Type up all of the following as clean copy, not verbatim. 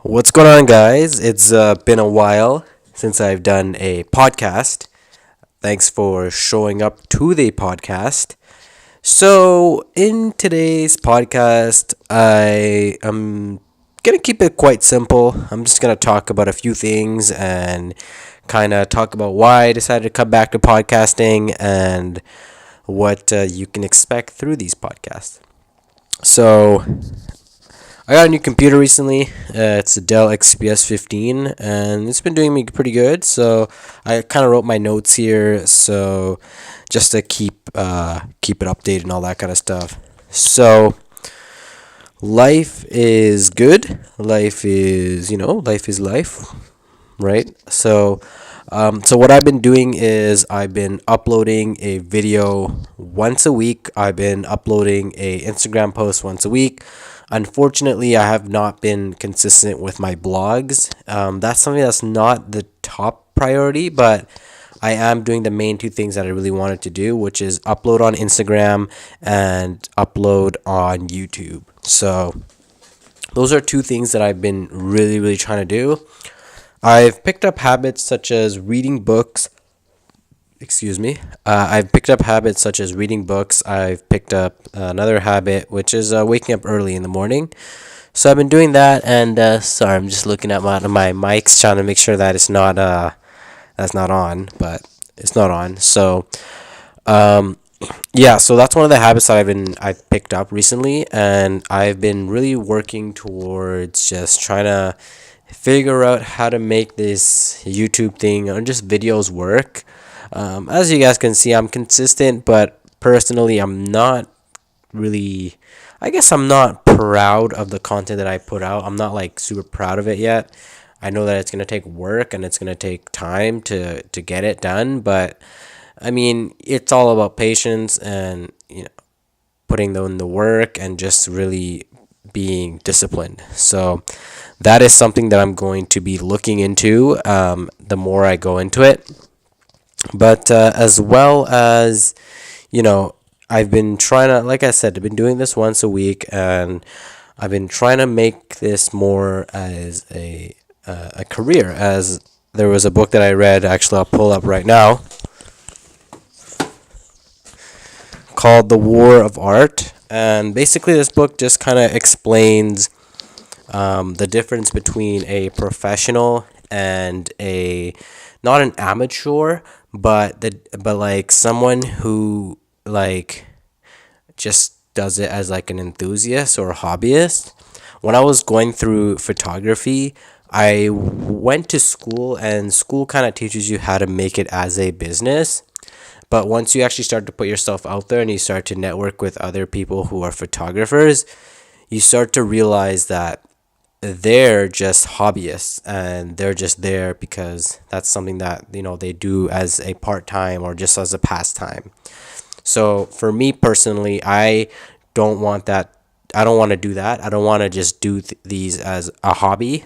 What's going on, guys? It's been a while since I've done a podcast. Thanks for showing up to the podcast. So, in today's podcast, I am going to keep it quite simple. I'm just going to talk about a few things and kind of talk about why I decided to come back to podcasting and what you can expect through these podcasts. So, I got a new computer recently. It's a Dell XPS 15, and it's been doing me pretty good. So I kind of wrote my notes here, so just to keep it updated and all that kind of stuff. So life is good. Life is life is life, right? So what I've been doing is I've been uploading a video once a week. I've been uploading a Instagram post once a week. Unfortunately, I have not been consistent with my blogs. That's something that's not the top priority, but I am doing the main two things that I really wanted to do, which is upload on Instagram and upload on YouTube. So those are two things that I've been really, really trying to do. I've picked up habits such as reading books. Excuse me. I've picked up habits such as reading books. I've picked up another habit, which is waking up early in the morning. So I've been doing that, and sorry, I'm just looking at my mics, trying to make sure that it's not that's not on, but it's not on. So yeah, so that's one of the habits that I've picked up recently, and I've been really working towards just trying to figure out how to make this YouTube thing or just videos work. As you guys can see, I'm consistent, but personally, I'm not really. I guess I'm not proud of the content that I put out. I'm not like super proud of it yet. I know that it's gonna take work and it's gonna take time to get it done, but I mean, it's all about patience and putting in the work and just really being disciplined. So that is something that I'm going to be looking into the more I go into it. But as well as, I've been trying to, like I said, I've been doing this once a week, and I've been trying to make this more as a career. As there was a book that I read, actually, I'll pull up right now, called The War of Art. And basically, this book just kind of explains the difference between a professional and not an amateur, but like someone who like just does it as like an enthusiast or a hobbyist. When I was going through photography, I went to school, and school kind of teaches you how to make it as a business. But once you actually start to put yourself out there and you start to network with other people who are photographers, you start to realize that they're just hobbyists, and they're just there because that's something that they do as a part-time or just as a pastime. So for me personally, I don't want that. I don't want to do that. I don't want to just do these as a hobby.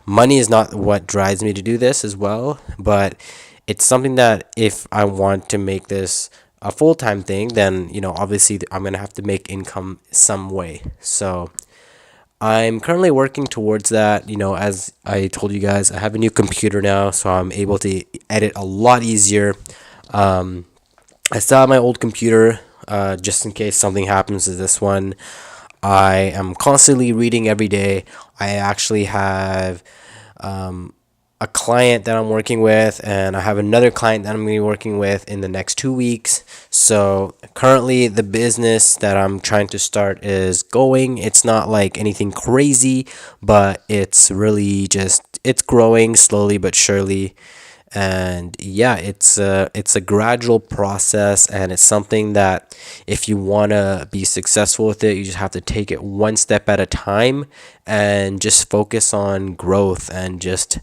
Money is not what drives me to do this as well, but it's something that if I want to make this a full-time thing, then obviously I'm gonna have to make income some way. So I'm currently working towards that. As I told you guys, I have a new computer now, so I'm able to edit a lot easier. I still have my old computer, just in case something happens to this one. I am constantly reading every day. I actually have a client that I'm working with, and I have another client that I'm going to be working with in the next 2 weeks. So currently the business that I'm trying to start is going. It's not like anything crazy, but it's really it's growing slowly but surely. And yeah, it's a gradual process, and it's something that if you want to be successful with it, you just have to take it one step at a time and just focus on growth and just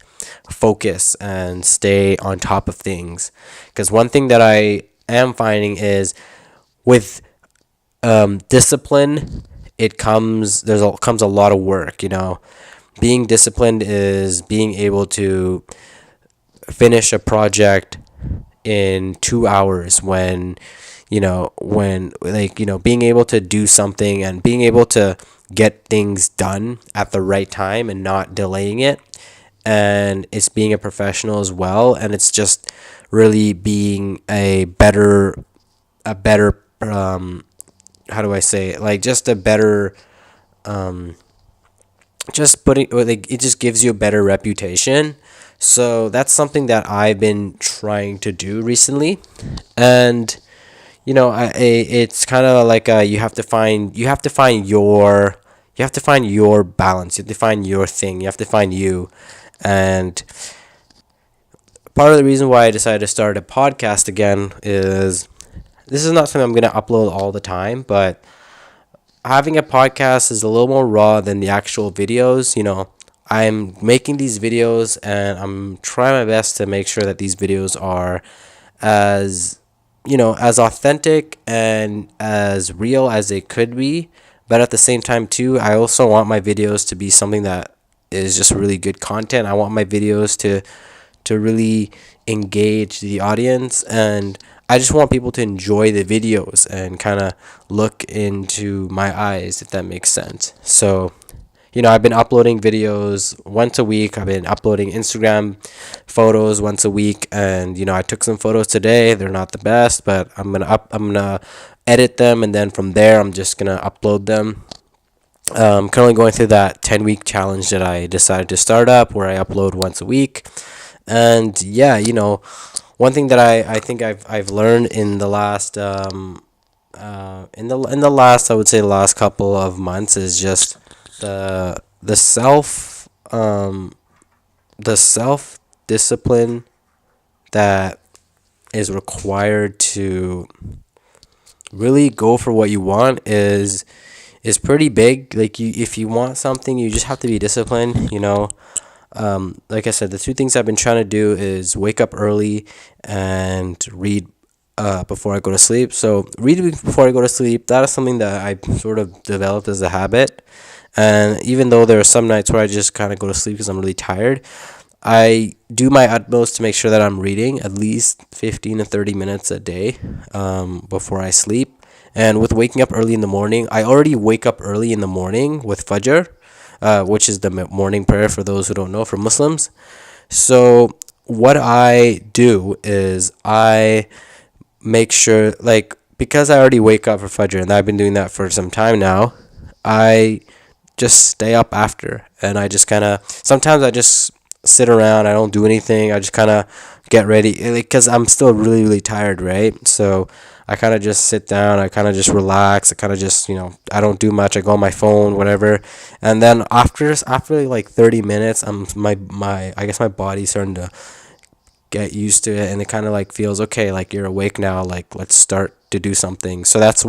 focus and stay on top of things. Because one thing that I am finding is with discipline, comes a lot of work. Being disciplined is being able to finish a project in 2 hours when being able to do something and being able to get things done at the right time and not delaying it. And it's being a professional as well, and it's just really being a better how do I say it? Like just a better just putting like it just gives you a better reputation. So that's something that I've been trying to do recently. And it's kind of like you have to find your balance. You have to find your thing. You have to find you. And part of the reason why I decided to start a podcast again is this is not something I'm going to upload all the time, but having a podcast is a little more raw than the actual videos. I'm making these videos and I'm trying my best to make sure that these videos are as as authentic and as real as they could be. But at the same time too, I also want my videos to be something that is just really good content. I want my videos to really engage the audience, and I just want people to enjoy the videos and kind of look into my eyes, if that makes sense. So I've been uploading videos once a week. I've been uploading Instagram photos once a week, and I took some photos today. They're not the best, but I'm gonna edit them, and then from there I'm just gonna upload them. Currently going through that 10-week challenge that I decided to start up, where I upload once a week. And yeah, one thing that I think I've learned in the last I would say the last couple of months is just the the self the self discipline that is required to really go for what you want is pretty big. Like, if you want something, you just have to be disciplined. Like I said, the two things I've been trying to do is wake up early and read before I go to sleep. So reading before I go to sleep, that is something that I sort of developed as a habit. And even though there are some nights where I just kind of go to sleep because I'm really tired, I do my utmost to make sure that I'm reading at least 15 to 30 minutes a day before I sleep. And with waking up early in the morning, I already wake up early in the morning with Fajr, which is the morning prayer for those who don't know, for Muslims. So what I do is I make sure, like, because I already wake up for Fajr and I've been doing that for some time now, I just stay up after, and I just kind of, sometimes I just sit around. I don't do anything. I just kind of get ready, because I'm still really, really tired, right? So I kind of just sit down. I kind of just relax. I kind of just, I don't do much. I go on my phone, whatever. And then after like 30 minutes, I guess my body's starting to get used to it, and it kind of like feels okay, like you're awake now, like let's start to do something. So that's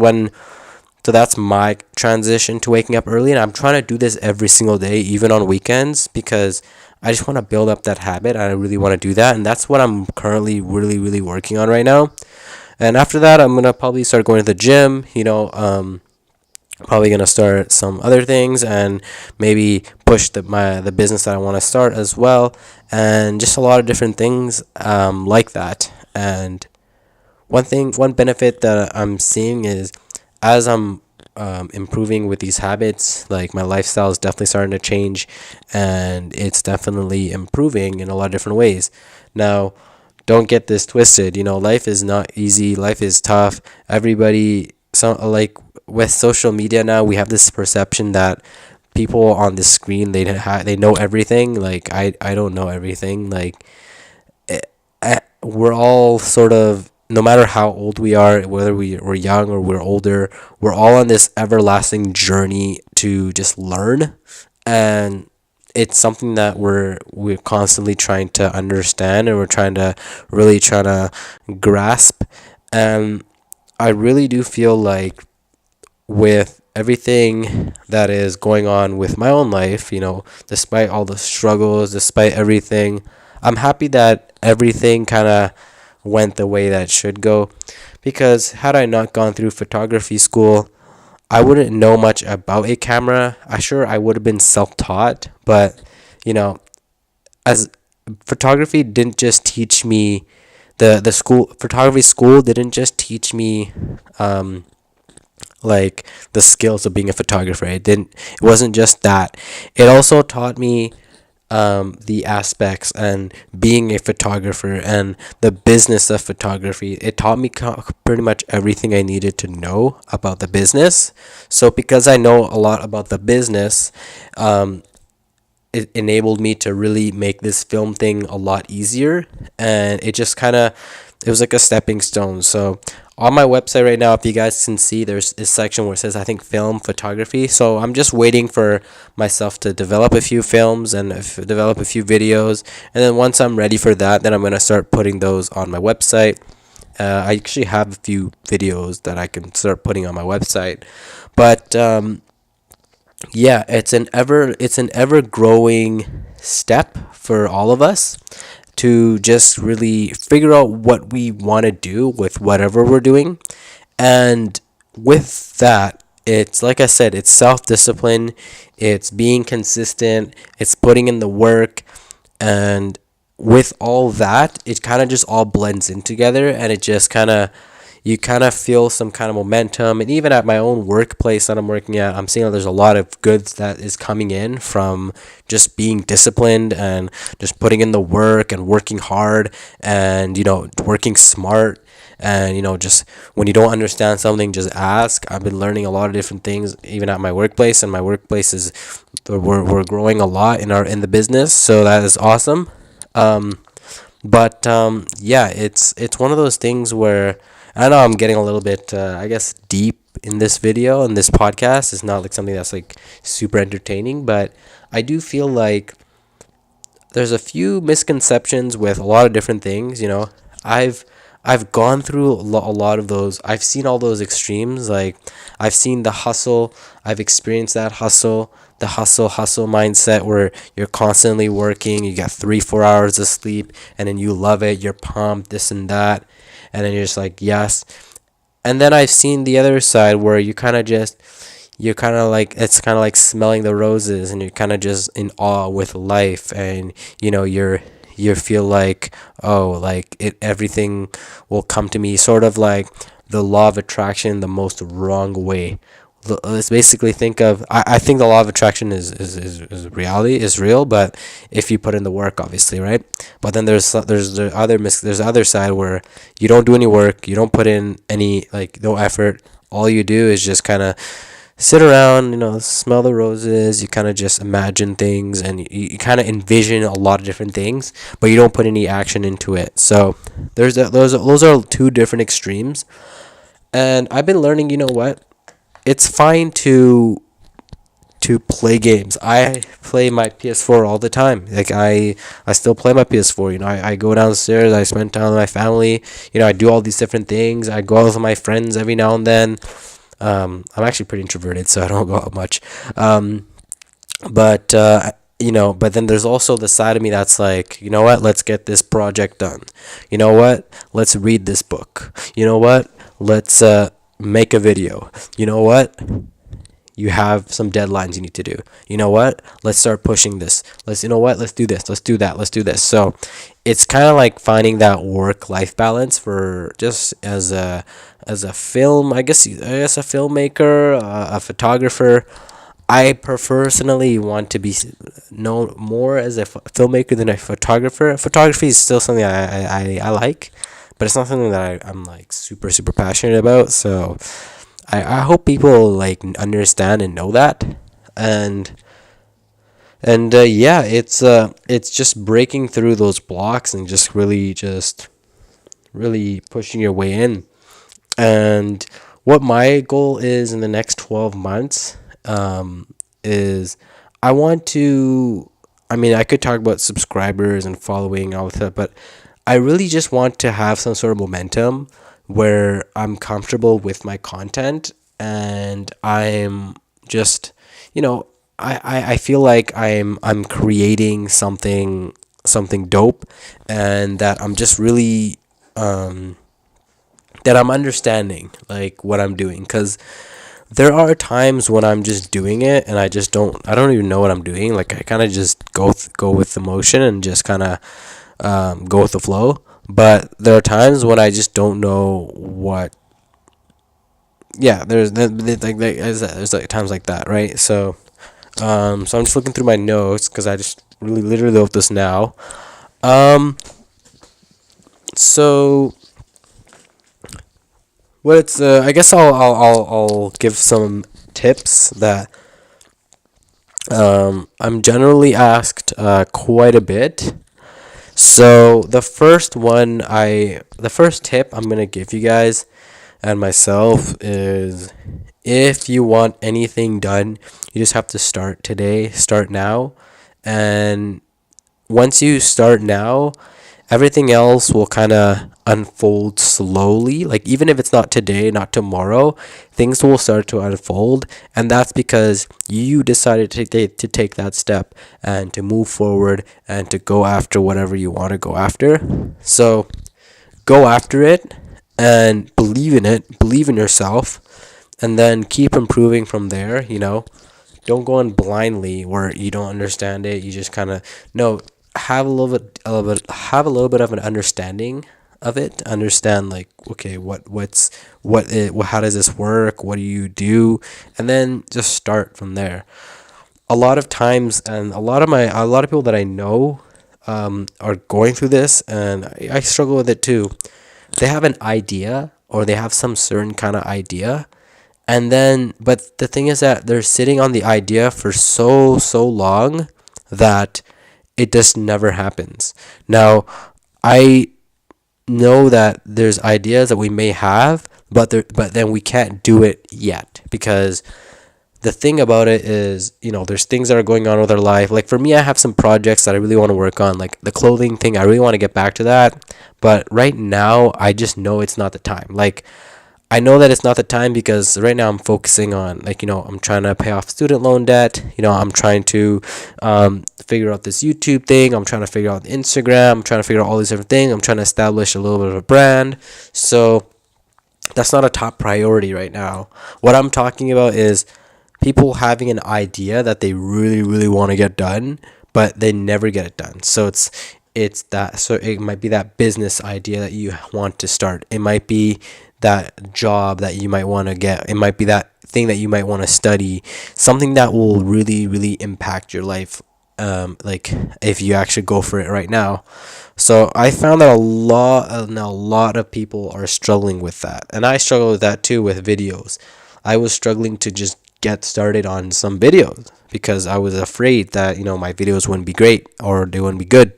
my transition to waking up early, and I'm trying to do this every single day, even on weekends, because I just want to build up that habit. I really want to do that, and that's what I'm currently really, really working on right now. And after that, I'm gonna probably start going to the gym. Probably gonna start some other things, and maybe push the business that I want to start as well, and just a lot of different things like that. And one benefit that I'm seeing is, as I'm improving with these habits, like my lifestyle is definitely starting to change, and it's definitely improving in a lot of different ways. Now, don't get this twisted. Life is not easy. Life is tough. Everybody, like with social media now, we have this perception that people on the screen, they know everything. Like, I don't know everything. Like, we're all sort of, no matter how old we are, whether we're young or we're older, we're all on this everlasting journey to just learn. And it's something that we're constantly trying to understand, and we're trying to grasp. And I really do feel like, with everything that is going on with my own life, despite all the struggles, despite everything, I'm happy that everything kind of went the way that it should go. Because had I not gone through photography school, I wouldn't know much about a camera. I would have been self-taught, but you know, as photography didn't just teach me, the school photography school didn't just teach me like the skills of being a photographer. It wasn't just that. It also taught me the aspects and being a photographer and the business of photography. It taught me pretty much everything I needed to know about the business. So because I know a lot about the business, it enabled me to really make this film thing a lot easier, and it was like a stepping stone. So on my website right now, if you guys can see, there's this section where it says, I think, film photography. So I'm just waiting for myself to develop a few films and develop a few videos, and then once I'm ready for that, then I'm going to start putting those on my website. I actually have a few videos that I can start putting on my website, but yeah, it's an ever growing step for all of us to just really figure out what we want to do with whatever we're doing. And with that, it's like I said, it's self-discipline, it's being consistent, it's putting in the work, and with all that, it kind of just all blends in together, and it just kind of, you kind of feel some kind of momentum. And even at my own workplace that I'm working at, I'm seeing that there's a lot of goods that is coming in from just being disciplined and just putting in the work and working hard, and working smart. And just when you don't understand something, just ask. I've been learning a lot of different things even at my workplace, and my workplace is, we're growing a lot in the business, so that is awesome. But yeah, it's one of those things where I know I'm getting a little bit, I guess, deep in this video and this podcast. It's not like something that's like super entertaining, but I do feel like there's a few misconceptions with a lot of different things. I've I've gone through a lot of those. I've seen all those extremes. Like, I've seen the hustle. I've experienced that hustle, the hustle mindset where you're constantly working. You got 3-4 hours of sleep, and then you love it. You're pumped, this and that, and then you're just like, yes. And then I've seen the other side where you're kind of like, it's kind of like smelling the roses, and you're kind of just in awe with life, and you feel like, oh, like everything will come to me, sort of like the law of attraction, the most wrong way. Let's basically think of, I think the law of attraction is reality, is real, but if you put in the work, obviously, right? But then there's the other side where you don't do any work, you don't put in any, like, no effort. All you do is just kind of sit around, smell the roses. You kind of just imagine things, and you kind of envision a lot of different things, but you don't put any action into it. So those are two different extremes. And I've been learning, you know what? It's fine to play games. I play my PS4 all the time. Like, I still play my PS4. I go downstairs, I spend time with my family. I do all these different things. I go out with my friends every now and then. I'm actually pretty introverted, so I don't go out much. But then there's also the side of me that's like, you know what? Let's get this project done. You know what? Let's read this book. You know what? Let's make a video. You know what? You have some deadlines you need to do. You know what? Let's start pushing this. You know what? Let's do this. Let's do that. Let's do this. So it's kind of like finding that work-life balance for just as a film, I guess a filmmaker, a photographer. I personally want to be known more as a filmmaker than a photographer. Photography is still something I like, but it's not something that I'm like super, super passionate about. So I hope people like understand and know that. And yeah, it's just breaking through those blocks and just really pushing your way in. And what my goal is in the next 12 months, is I want to, I mean, I could talk about subscribers and following, all of that, but I really just want to have some sort of momentum where I'm comfortable with my content, and I'm just, I feel like I'm creating something dope, and that I'm just really, that I'm understanding like what I'm doing, because there are times when I'm just doing it and I don't even know what I'm doing. Like, I kind of just go with the motion and just kind of go with the flow. But there are times when I just don't know yeah, there's like times like that, right? So I'm just looking through my notes because I just really literally wrote this now. Um, so what's I guess I'll give some tips that I'm generally asked quite a bit. So the first tip I'm gonna give you guys and myself is, if you want anything done, you just have to start today, start now, and once you start now, everything else will kind of unfold slowly. Like, even if it's not today, not tomorrow, things will start to unfold. And that's because you decided to take that step and to move forward and to go after whatever you want to go after. So go after it and believe in it, believe in yourself, and then keep improving from there. Don't go in blindly where you don't understand it. You just kind of no have have a little bit of an understanding of it. Understand, like, okay, how does this work? What do you do? And then just start from there. A lot of times, and a lot of people that I know are going through this, and I struggle with it too. They have an idea, or they have some certain kind of idea, and then, but the thing is that they're sitting on the idea for so long that it just never happens. Now, I know that there's ideas that we may have, but then we can't do it yet, because the thing about it is, there's things that are going on with our life. Like, for me, I have some projects that I really want to work on, like the clothing thing. I really want to get back to that, but right now I just know it's not the time. Like, I know that it's not the time because right now I'm focusing on, like, I'm trying to pay off student loan debt. I'm trying to figure out this YouTube thing. I'm trying to figure out Instagram. I'm trying to figure out all these different things. I'm trying to establish a little bit of a brand. So that's not a top priority right now. What I'm talking about is people having an idea that they really, really want to get done, but they never get it done. So it might be that business idea that you want to start. It might be that job that you might want to get. It might be that thing that you might want to study. Something that will really, really impact your life. Like, if you actually go for it right now. So I found that a lot of people are struggling with that, and I struggle with that too with videos. I was struggling to just get started on some videos because I was afraid that my videos wouldn't be great or they wouldn't be good.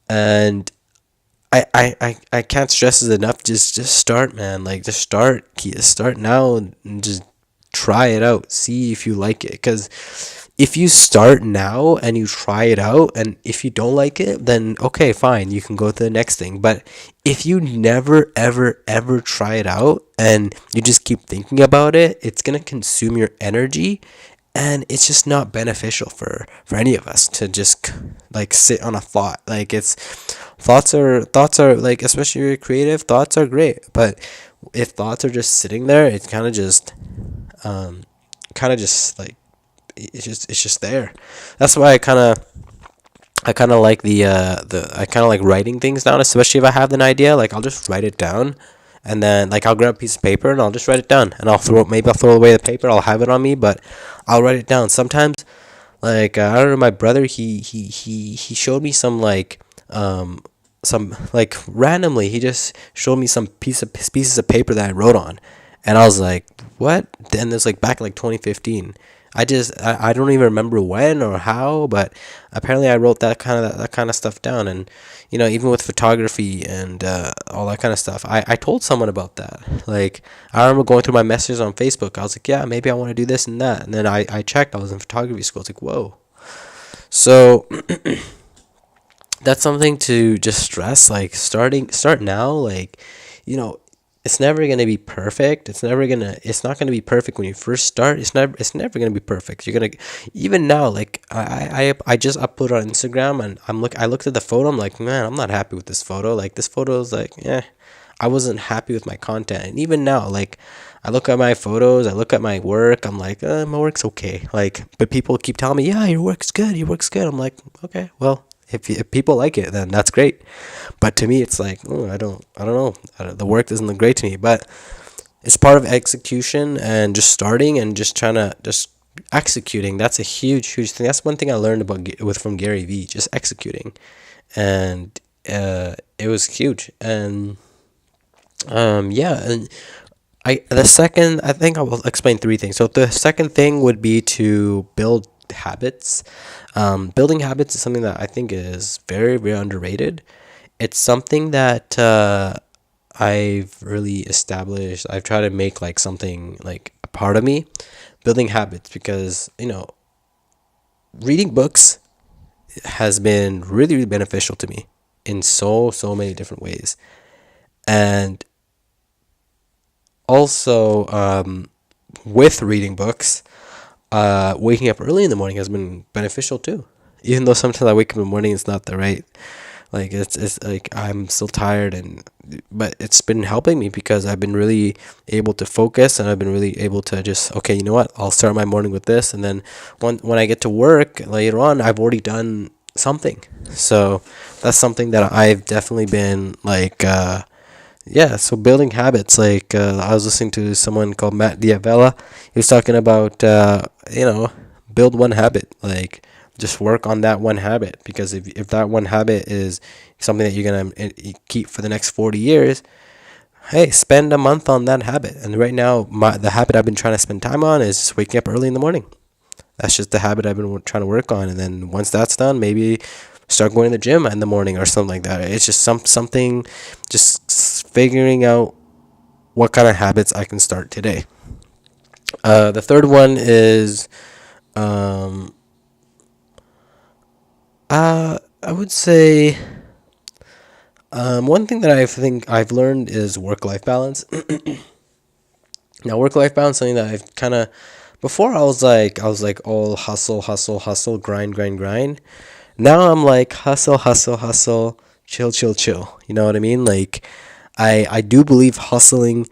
And I can't stress it enough. Just start, man. Like, just start now and just try it out. See if you like it. Because if you start now and you try it out, and if you don't like it, then okay, fine, you can go to the next thing. But if you never ever try it out and you just keep thinking about it, it's gonna consume your energy, and it's just not beneficial for any of us to just like sit on a thought. Like, it's thoughts are like, especially if you're creative, thoughts are great, but if thoughts are just sitting there, it's kind of just like, it's just there. That's why I kind of like I kind of like writing things down, especially if I have an idea. Like, I'll just write it down, and then, like, I'll grab a piece of paper and I'll just write it down, and I'll throw away the paper. I'll have it on me, but I'll write it down. Sometimes, like, I don't know, my brother, he showed me some, like, randomly, he just showed me some pieces of paper that I wrote on, and I was like, what? And it's like back in like 2015. I don't even remember when or how, but apparently I wrote that kind of stuff down. And even with photography and all that kind of stuff, I told someone about that. Like, I remember going through my messages on Facebook. I was like, yeah, maybe I want to do this and that. And then I checked. I was in photography school. It's like, whoa. So that's something to just stress. Like, start now. Like, you know it's never going to be perfect. It's not going to be perfect when you first start. It's never going to be perfect. You're going to, even now, like, I just uploaded on Instagram, and I looked at the photo. I'm like, man, I'm not happy with this photo. Like, this photo is like, I wasn't happy with my content. And even now, like, I look at my photos, I look at my work, I'm like, my work's okay. Like, but people keep telling me, yeah, your work's good. I'm like, okay, well, if people like it, then that's great. But to me, it's like, oh, I don't know. The work doesn't look great to me. But it's part of execution and just starting and just trying to just executing. That's a huge thing. That's one thing I learned about with from Gary Vee, just executing. And it was huge. And yeah, and I think I will explain three things. So the second thing would be to build habits. Building habits is something that I think is very underrated. It's something that I've really established. I've tried to make like something like a part of me, building habits, because reading books has been really beneficial to me in so many different ways. And also, with reading books, waking up early in the morning has been beneficial too. Even though sometimes I wake up in the morning, it's not the right, like it's like I'm still tired, and but it's been helping me because I've been really able to focus, and I've been really able to just, okay, you know what, I'll start my morning with this, and then when I get to work later on, I've already done something. So that's something that I've definitely been like yeah, so building habits. Like I was listening to someone called Matt Diavella. He was talking about build one habit. Like just work on that one habit, because if that one habit is something that you're gonna keep for the next 40 years, hey, spend a month on that habit. And right now, the habit I've been trying to spend time on is just waking up early in the morning. That's just the habit I've been trying to work on. And then once that's done, maybe start going to the gym in the morning or something like that. It's just something, just figuring out what kind of habits I can start today. The third one is, um, I would say, one thing that I think I've learned is work-life balance. Now, work-life balance is something that I've kind of, before I was like all hustle, grind. Now I'm like hustle, chill. You know what I mean? Like, I do believe hustling.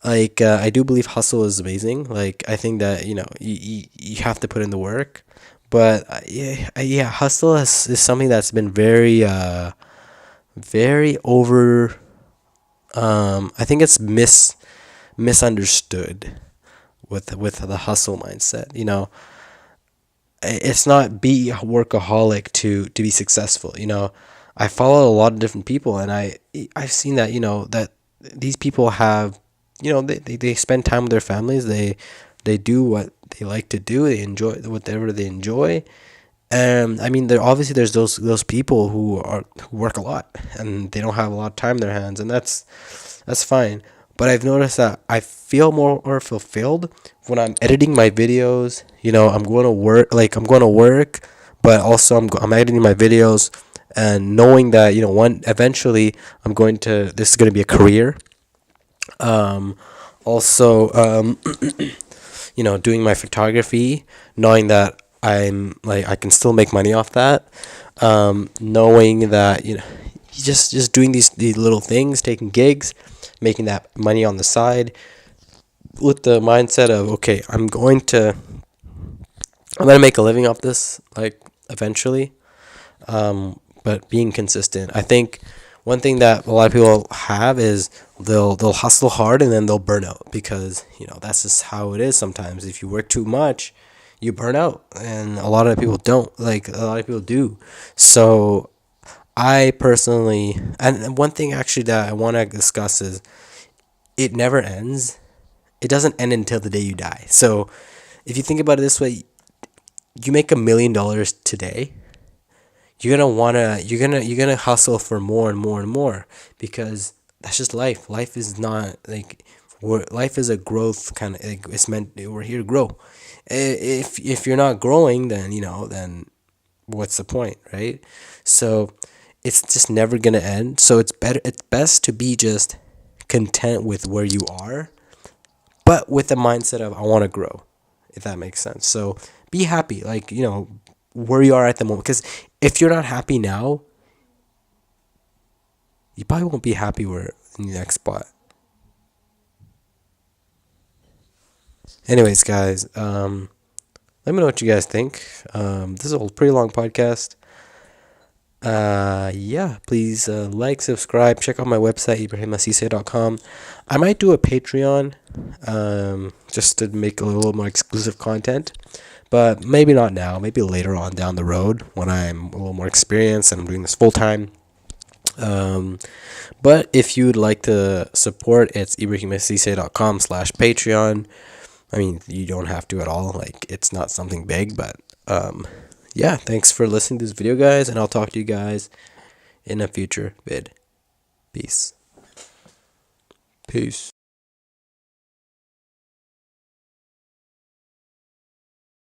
Like, I do believe hustle is amazing. Like, I think that you have to put in the work, but yeah, hustle is something that's been very over. I think it's misunderstood with the hustle mindset. It's not be a workaholic to be successful. I follow a lot of different people, and I've seen that that these people have, they spend time with their families. They do what they like to do. They enjoy whatever they enjoy. And I mean, there's those people who work a lot, and they don't have a lot of time in their hands, and that's fine. But I've noticed that I feel more fulfilled when I'm editing my videos. I'm going to work, but also I'm editing my videos, and knowing that one eventually this is going to be a career. Um, Also, doing my photography, knowing that I can still make money off that. Knowing that just doing these little things, taking gigs, making that money on the side, with the mindset of, okay, I'm gonna make a living off this, like, eventually. But being consistent, I think one thing that a lot of people have is they'll hustle hard, and then they'll burn out, because that's just how it is. Sometimes if you work too much, you burn out, and a lot of people don't. Like, a lot of people do. So I personally, and one thing actually that I want to discuss is, it never ends. It doesn't end until the day you die. So if you think about it this way, you make $1 million today, you're gonna hustle for more and more and more, because that's just life. Life is not like, life is a growth kind of, like, it's meant, we're here to grow. If you're not growing, then what's the point, right? So it's just never gonna end. So it's best to be just content with where you are, but with the mindset of, I want to grow, if that makes sense. So be happy, like, where you are at the moment, because if you're not happy now, you probably won't be happy where in the next spot. Anyways, guys, let me know what you guys think. This is a pretty long podcast. Yeah, please like, subscribe, check out my website, ibrahimacisse.com. I might do a Patreon just to make a little more exclusive content, but maybe not now, maybe later on down the road when I'm a little more experienced and I'm doing this full time. Um, but if you'd like to support, it's ibrahimacisse.com/Patreon. I mean, you don't have to at all. Like, it's not something big, but yeah, thanks for listening to this video, guys, and I'll talk to you guys in a future vid. Peace. Peace.